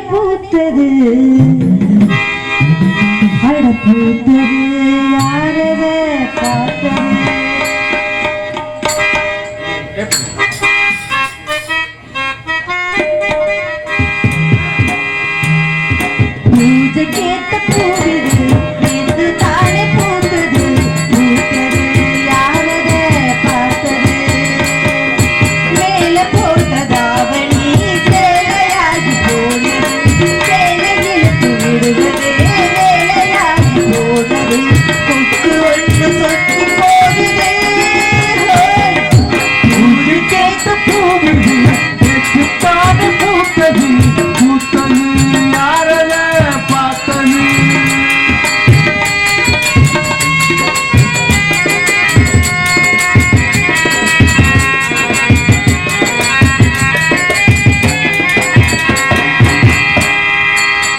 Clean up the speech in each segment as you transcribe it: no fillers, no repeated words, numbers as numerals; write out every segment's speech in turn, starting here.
பூத்தது அட பூத்தது யாரத பார்த்தது பூஜை கேட்ட பூவிது இது தானே பூத்தது பூத்தது யாரத பார்த்தது மேல போட்டதாவணி சேலையாகி போனது சேலை இழுத்து விடுவது வேலையாகி போனது கொக்கு ஒன்று சொத்தி போகுது பூஜை கேட்ட பூவிது இது தானே பூத்தது பூத்தது யாரத பார்த்தது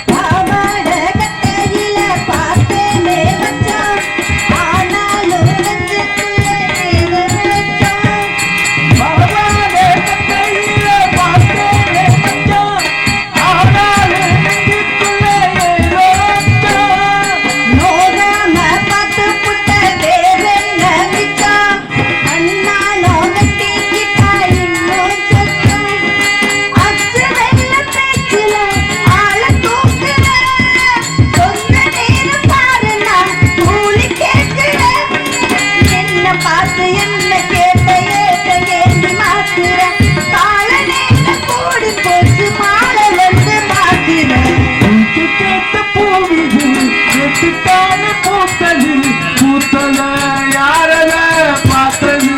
பாவாட கட்டையில பார்த்தேனே மச்சான் ஆனாலும் நெஞ்சுக்குள்ள ஏதோ லட்சம் பாவாட கட்டையில பார்த்தேனே மச்சான் ஆனாலும் நெஞ்சுக்குள்ள ஏதோ லட்சம் நோடாம பார்த்து புட்ட வேறென்ன மிச்சம் அண்ணாலும் கட்டிக்கிட்டா இன்னும் சொச்சம் அச்சு வெள்ள பேச்சில ஆள தூக்குற சொந்த நேரம் பாருனா கூலி கேட்கிற என்ன பார்த்து என்ன கேட்ட ஏத்த ஏந்தி மாத்துற கால நேரம் கூடி போச்சு மாலை வந்து மாத்துற பூஜை கேட்ட பூவிது எட்டுத்தானே பூத்தது பூத்தல யாரல பார்த்தது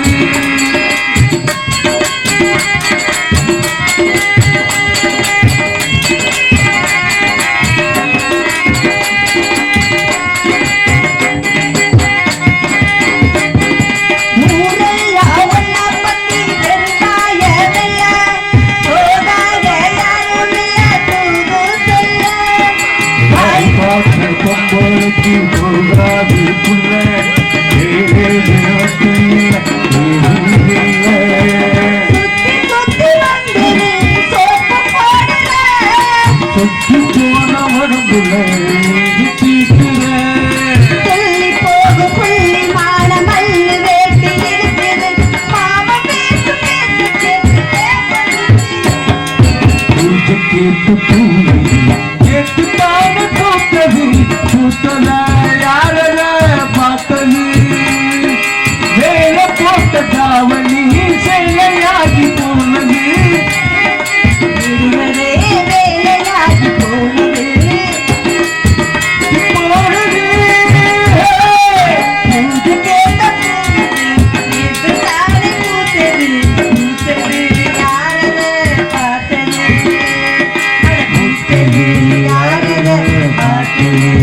ஊரெல்லாம் ஒன்னா பத்தி வெறுந்தாயதைய சோதாக யாரும் இல்ல தூது சொல்ல வாய் பார்த்து பொம்பளுக்கு போகாது புள்ள சுத்தி சுத்தி வந்து நீ சோப்பு போடல சொத்து போன உடம்புல தீக்குற துள்ளி போகு புள்ளி மான மல்லு வேட்டி இருக்குது மாம பேசு பேசு கேட்டு பூஜை கேட்டு பூவி எட்டுத்தானே பூத்தது பூத்தல யாரல பார்த்தது வேலை போட்ட தாவணி சேலையாகி போனது விடுவதே வேலையாகி போனது போனது பூஜை கேட்ட பூவிது இது தானே பூத்தது பூத்தது யாரத பார்த்தது அட பூத்தது யாரத பார்த்தது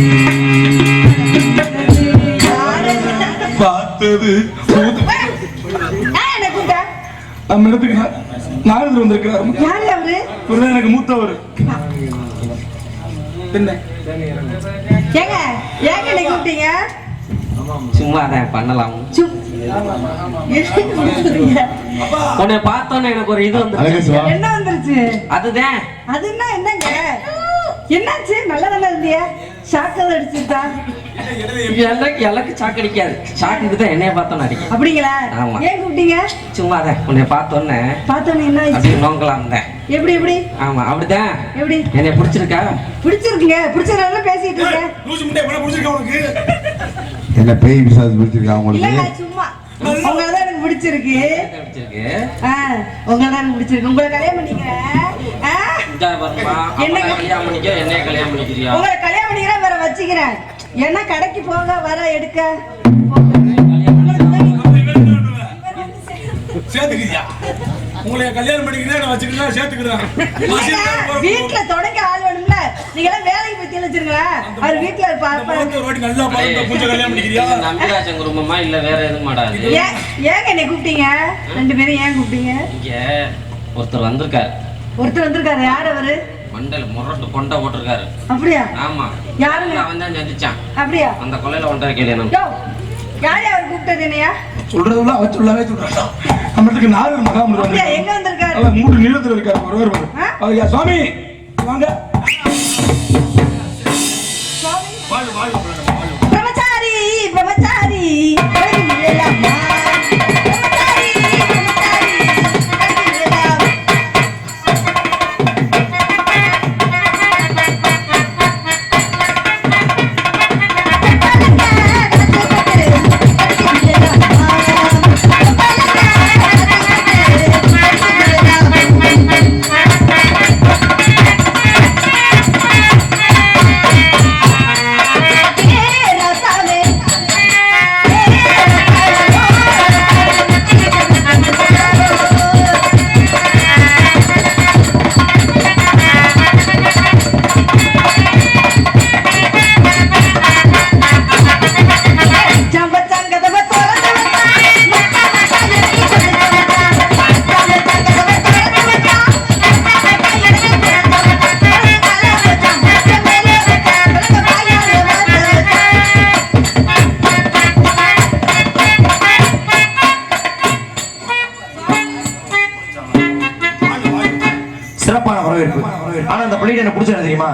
யாரத பார்த்தது என்ன கூட்டா நம்ம இடத்துக்கு நாரதர் வந்திருக்கிறார் யாரு அவரு இவர்தான் எனக்கு மூத்தவர் என்ன ஏங்க ஏங்க என்ன கூப்பிட்டீங்க சும்மா அதான் பண்ணலாம் சும் எதுக்கு கூப்பிடுறீங்க? உன்னை பார்த்தோன்னே எனக்கு ஒரு இது அழகு வந்து சிவா. என்ன வந்துருச்சு அதுதான் அதுன்னா என்னங்க என்னாச்சு நல்லா தானே இருந்தியா ஷாக்கல் அடிச்சுட்டா எனக்கு சாக்கு அடிக்காது சாக்குக்கு தான் என்னைய பார்த்தோன்னு அடிக்கும் அப்படிங்களா ஆமா. ஏன் கூப்பிட்டீங்க சும்மா அதான் உன்னை பார்த்தோன்னே பார்த்தோன்னே என்ன ஆயிடுச்சு அப்படி நோங்கலாம் தான் எப்படி எப்படி ஆமா அப்படிதான் எப்படி என்னை பிடிச்சிருக்கா பிடிச்சிருக்குங்க பிடிச்சதுனால பேசிட்டு இருக்கேன் என்ன பேய் பிசாசு பிடிச்சிருக்கா உங்களுக்கு இல்ல சும்மா உங்களதான் எனக்கு பிடிச்சிருக்கு பிடிச்சிருக்கு உங்களதான் எனக்கு பிடிச்சிருக்கு உங்களை கல்யாணம் பண்ணிக்கிறேன் இந்தா பாருப்பா, என்னங்க? அவனை கல்யாணம் பண்ணிக்க என்னைய கல்யாணம் பண்ணிக்கிறியா உங்களை கல்யாணம் பண்ணிக்கிறேன் வேற வச்சுக்கிறேன் என்ன கடைக்கு போங்க வர எடுக்க சேர்த்துக்கிறியா உங்களை கல்யாணம் பண்ணிக்கிறேன் வச்சுக்கலாம் சேர்த்துக்கிறேன் வீட்டுல தொடங்க ஆள் வேணும்ல நீங்க எல்லாம் வேலைக்கு போய் தெளிச்சிருங்களா அவர் வீட்டுல ஒரு வாட்டி நல்லா பாருங்க பூஜை கல்யாணம் பண்ணிக்கிறியா நம்பிராஜன் குடும்பமா இல்ல வேற எதுவும் மாடாது ஏங்க என்னை கூப்பிட்டீங்க ரெண்டு பேரும் ஏன் கூப்பிட்டீங்க இங்க ஒருத்தர் வந்திருக்காரு ஒருத்தர் வந்திருக்காரு யார் அவரு மண்டல முரட்டு கொண்டை போட்டிருக்காரு அப்படியா ஆமா யாருங்க அவன் தான் சந்திச்சான் அப்படியா அந்த கொலையில ஒன்றரை கேள்வி யோ யார் அவர் கூப்பிட்டது என்னையா சொல்றதுல அவ சொல்லவே சொல்றான் நம்மளுக்கு நாலு மகாமுரு அப்படியா எங்க வந்திருக்காரு மூன்று நீளத்துல இருக்காரு ஒருவர் சுவாமி வாங்க வாழ்வு வாழ்வு பண்ணணும் வாழ்வு. பிரம்மச்சாரி பிரம்மச்சாரி உலகில் இல்லையம்மா. பிரம்மச்சாரி பிரம்மச்சாரி உலகில் இல்லையம்மா. சிறப்பான வரவேற்பு. ஆனா அந்த பிள்ளைக்கு என்ன பிடிச்சது தெரியுமா?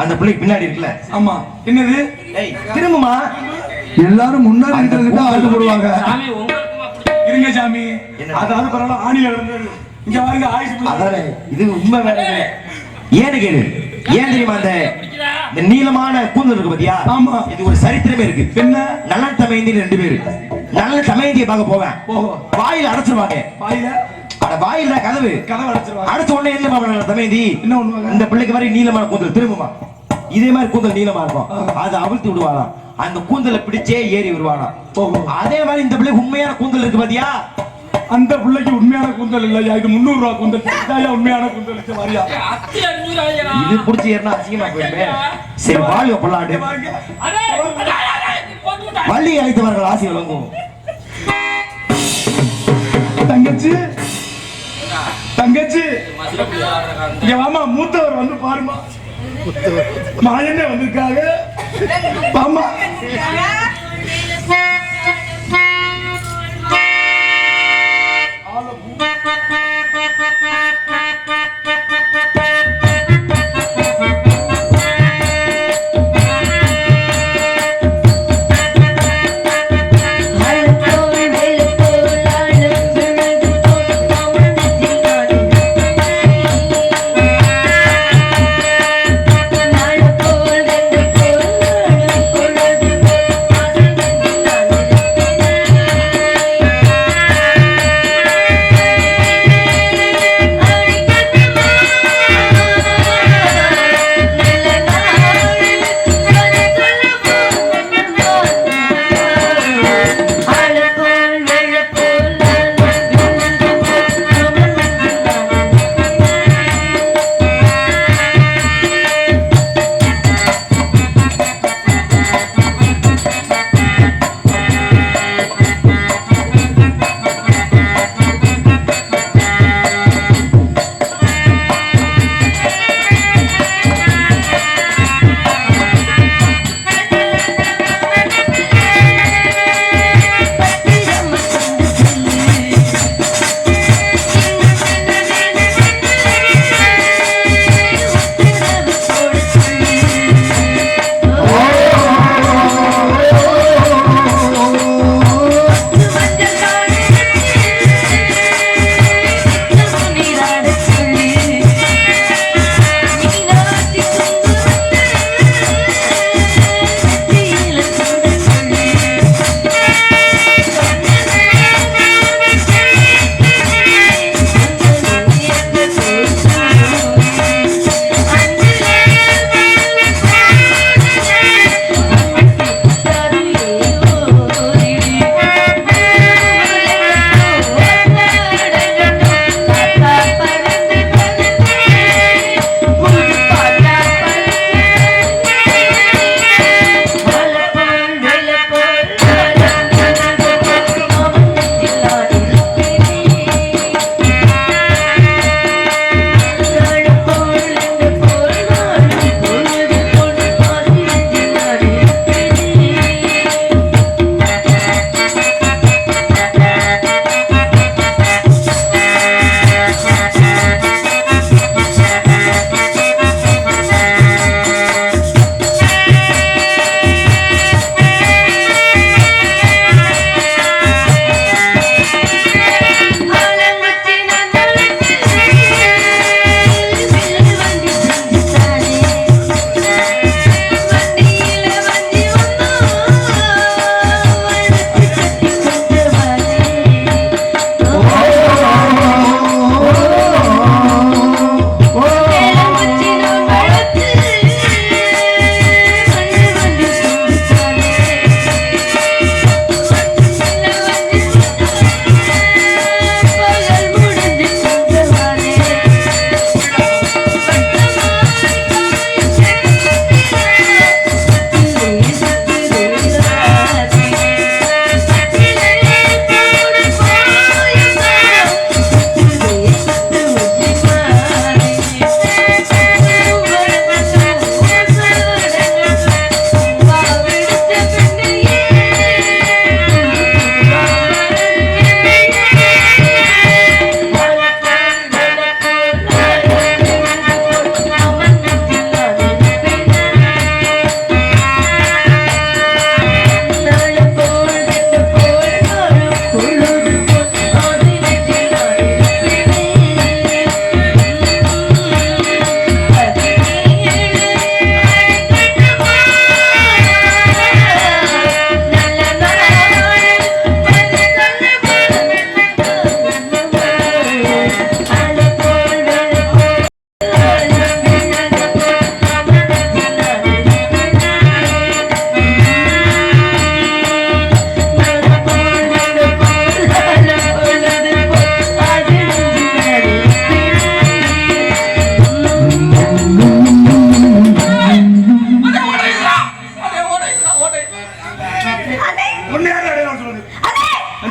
அந்த பிள்ளைக்கு பின்னாடி இருக்குல்ல. ஆமா என்னது ஏய் திரும்புமா. எல்லாரும் முன்னாடி இருக்கிறதுக்கு தான் ஆட்டு போடுவாங்க. சாமி உங்களுக்குமா பிடிக்கும்? இருங்க சாமி என்ன? அதாவது பரவாயில்ல ஆணில இருந்தது இங்க பாருங்க ஆயுசு அதானே இது உண்மை வேற இல்ல. ஏன்னு கேளு. ஏன் தெரியுமா இந்த நீளமான கூந்தல் இருக்கு பாத்தியா? ஆமா. இது ஒரு சரித்திரமே இருக்கு. என்ன நலன் தமையந்தி 2 பேரு. நலன் தமையந்தியை பார்க்க போவேன். ஓஹோ. வாயில அடைச்சிருவாங்க. வாயில அட வாயில கதவு அடைச்சிருவாங்க. அடைச்ச உடனே என்ன பாப்பாங்க தமையந்தி? என்ன பண்ணுவாங்க? இந்த பிள்ளைக்கு மாதிரி நீளமான கூந்தல் திரும்புமா. இதே மாதிரி கூந்தல் நீளமா இருக்கும். அதை அவிழ்த்து விடுவாளாம். அந்த கூந்தலை பிடிச்சே ஏறி வருவாளாம். ஓஹோ. அதே மாதிரி இந்த பிள்ளைக்கு உண்மையான கூந்தல் இருக்கு பாத்தியா? அந்த பிள்ளைக்கு உண்மையான கூந்தல் இல்லையா? இது 300 ரூபாய் கூந்தல். இதாயா உண்மையான கூந்தல் இருக்கு வாரியா? அத்தி 500 ஆயிரா. இது பிடிச்சி ஏறினா அசிங்கமா போயிருமே. சரி வாழ்க பொல்லாண்டு. பாருங்க அடே போட்டு விட்டா. வள்ளி அழைத்தவர்கள் ஆசி வழங்கும். தங்கச்சி தங்கச்சி மதுரை பிள்ளை ஆடுறாங்க. இங்க வாமா மூத்தவர் வந்து பாருமா. மாயனே வந்திருக்காங்க. வாமா நாடு போல்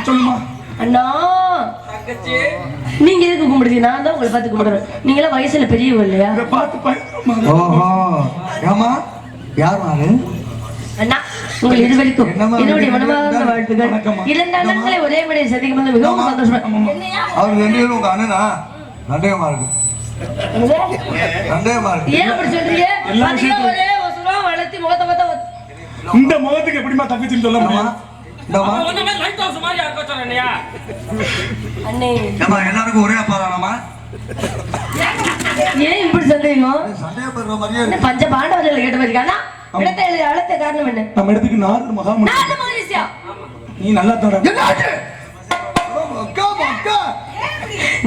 சொல்லுமா அண்ணா தங்கச்சி நீங்க எதுக்கு கும்பிடுறீங்க? நான் தான் உங்களை பார்த்து கும்பிடுறேன். நீங்களாம் வயசுல பெரியவங்க இல்லையா? இதை பார்த்து பயந்துருமா ஓஹோ ஏமா யார் மாறு அண்ணா உங்கள் இருவருக்கும் என்னம்மா என்னுடைய இது? மனமார்ந்த வாழ்த்துக்கள். வணக்கம்மா. இரண்டு அண்ணன்களை ஒரே மேடையில் சந்திக்கும் போது மிகவும் சந்தோஷம். என்னையா? அவர் ரெண்டு பேரும் உங்க அண்ணனா சந்தேகமா இருக்கு என்னது? சந்தேகமா இருக்கு ஏன் அப்படி சொல்றீங்க? எல்லாம் பாத்தீங்களா, சேர்த்து. ஒரே ஒசரம் வளர்த்தி முகத்தை பார்த்தா இந்த முகத்துக்கு எப்படிமா தங்கச்சின்னு சொல்ல முடியும்? இந்தமா ஒண்ணுமே லைட் ஹவுஸ் மாதிரி யாருக்கோ சொல்றேன்யா அண்ணே ஏமா எல்லாருக்கும் ஒரே அப்பா தானம்மா ஏன் இப்படி சந்தேகம்? சந்தேகப்படுற மாதிரியே என்ன இருக்கு பஞ்ச பாண்டவர்களை கேட்ட மாதிரி இருக்கானா? இடத்தை அழைத்த காரணம் என்ன? நம்ம இடத்துக்கு நாரத மகாமுனி. நாரத மகரிஷியா? நீ நல்லா தர என்னாச்சு அக்கா அக்கா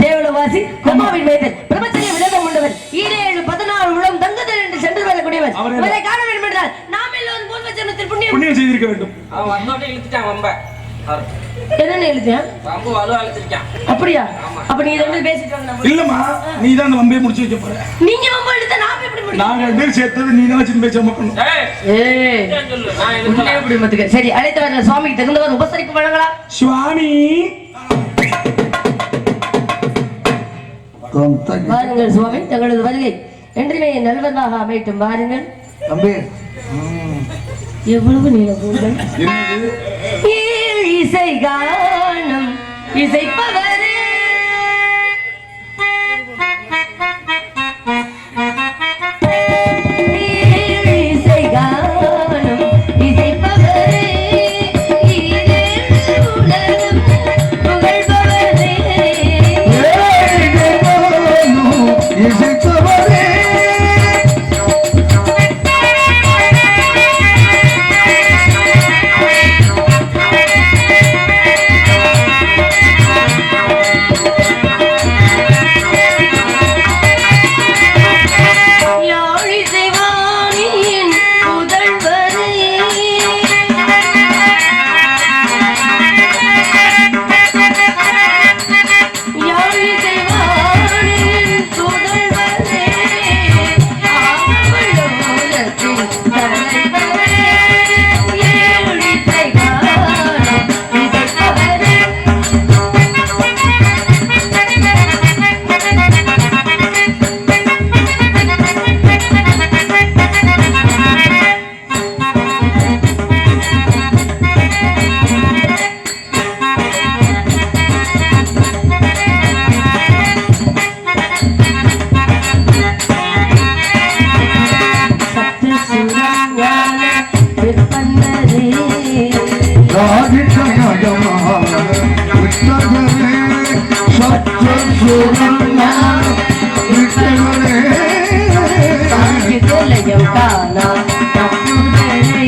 தேவலவாசி பிரம்மாவின் மைந்தன் பிரம்மச்சரிய விரதம் கொண்டவர் 7-16 உலகம் தங்குதல் என்று சென்று வரக்கூடியவர். அவரே இவரை காண வேண்டும் என்றால் நாம் எல்லோரும் பூர்வ ஜென்மத்தில் புண்ணியம் புண்ணியம் செய்திருக்க வேண்டும். அவன் வந்தோட இழுத்துட்டான் வம்ப என்னன்னு எழுதியா? வம்பு வலுவா இழுத்துருக்கான் அப்படியா? அப்ப நீங்க ரெண்டு பேரும் பேசிட்டு வாங்க. நம்ம இல்லம்மா நீ தான் அந்த வம்பையை முடிச்சு வைக்க போற. நீங்க ரொம்ப எடுத்தா நாம எப்படி முடியும்? நாங்க ரெண்டு பேரும் சேர்த்தது நீ தான் வச்சு பேச மக்கணும். ஏய் சொல்லு நான் உள்ளே எப்படி மத்துக்க? சரி, அழைத்து வர சுவாமிக்கு தகுந்தவர் உபசரிப்பு வழங்கலாம். சுவாமி வாருங்கள் சுவாமி, தங்களது வருகை என்றுமே நல்வதாக அமையட்டும். வாருங்கள். தம்பி எவ்வளவு நீளம் கூறுகள். என்னது இசை கானம் இசைப்பவரே இசை கானம் இசைப்பவரே உலகம் புகழ்பவரே இசைப்பவரே யாழிசைவாணியின் புதல்வரே யாழிசைவாணியின் புதல்வரே ஆவலோலத்தின் தலைவரே ஏழிசை கானம் இசைப்பவரே சப்தசுரஞான விற்பன்னரே சாங்கிதோலயம் காணா தப்புதலே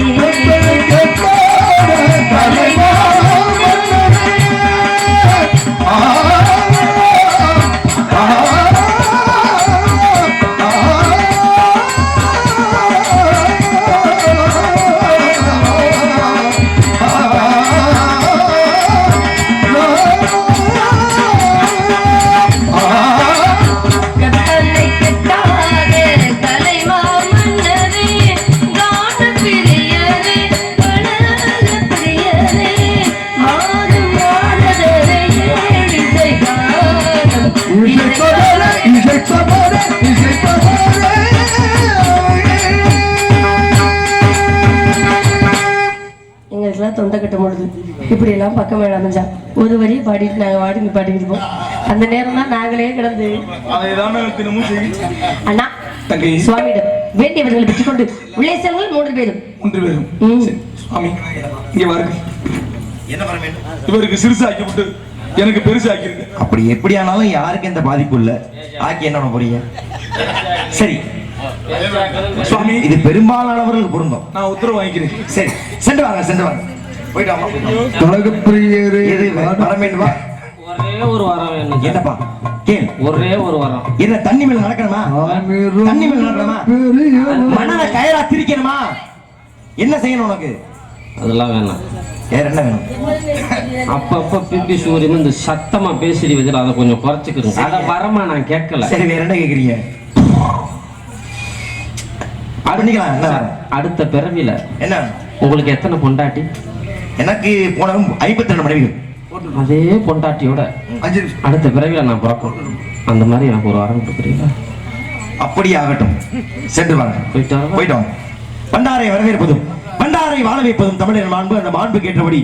கட்டளை கட்டாதே கலைமாமன்னரே கான பிரியரே வளர பிரியரே மாறும் மாறதரே ஏழிசை கானம் இசைப்பவரே எங்களுக்கெல்லாம் தொண்டை கட்ட முடியுது. இப்படி எல்லாம் பக்கம் வேலை அமைஞ்சா ஒரு வரி பாடிட்டு நாங்க வாடி பாடிக்கிட்டு இருப்போம். அந்த நேரம் தான் நாங்களே கிடந்து அதை தானே தினமும் செய்யும். அண்ணா தங்கை சுவாமியிடம் வேண்டியவர்களை பெற்றுக்கொண்டு உள்ளே செல்வங்கள் 3 பேரும். 3 பேரும். சரி, சுவாமி இங்க வாருங்க. என்ன பண்ண வேண்டும்? இவருக்கு சிறுசு ஆக்கி விட்டு எனக்கு பெருசு ஆக்கிருக்கு. அப்படி எப்படி ஆனாலும் யாருக்கு எந்த பாதிப்பு இல்ல. ஆக்கி என்ன பண்ண போறீங்க? சரி சுவாமி இது பெரும்பாலானவர்களுக்கு பொருந்தும். நான் உத்தரவு வாங்கிக்கிறேன். சரி சென்று வாங்க போயிட்டு வாங்க. கனகப்பிரியரே எது வரமேன் வா. ஒரே ஒரு வரம் வேணும் என்னப்பா கேள். ஒரே ஒரு வரம் என்ன தண்ணி மேல நடக்கணுமா? தண்ணி மேல நடக்கணுமா? மணல கயரா திரிக்கணுமா? என்ன செய்யணும் உனக்கு? அதெல்லாம் வேணாம். வேற என்ன வேணும்? அப்பப்ப பிபி சூரியன் இந்த சத்தமா பேசிடி வச்சுட்டு அதை கொஞ்சம் குறைச்சிக்கிறோம். அதை வரமா நான் கேட்கல. சரி வேற என்ன கேக்குறீங்க? பண்ணிக்கலாம். என்ன வேணும்? அடுத்த பிறவில என்ன உங்களுக்கு எத்தனை பொண்டாட்டி? எனக்கு போன 52 மனைவிகள். அதே பொண்டாட்டியோட 5 நிமிஷம். அடுத்த பிறவில நான் பிறக்கணும். அந்த மாதிரி எனக்கு ஒரு வரம் கொடுக்குறீங்களா? அப்படியே ஆகட்டும். சென்று வாங்க. போயிட்டு வரவா? போயிட்டோம். பண்டாரை வரவேற்பதும் பண்டாரை வாழ வைப்பதும் தமிழர் மாண்பு. அந்த மாண்பு கேட்டபடி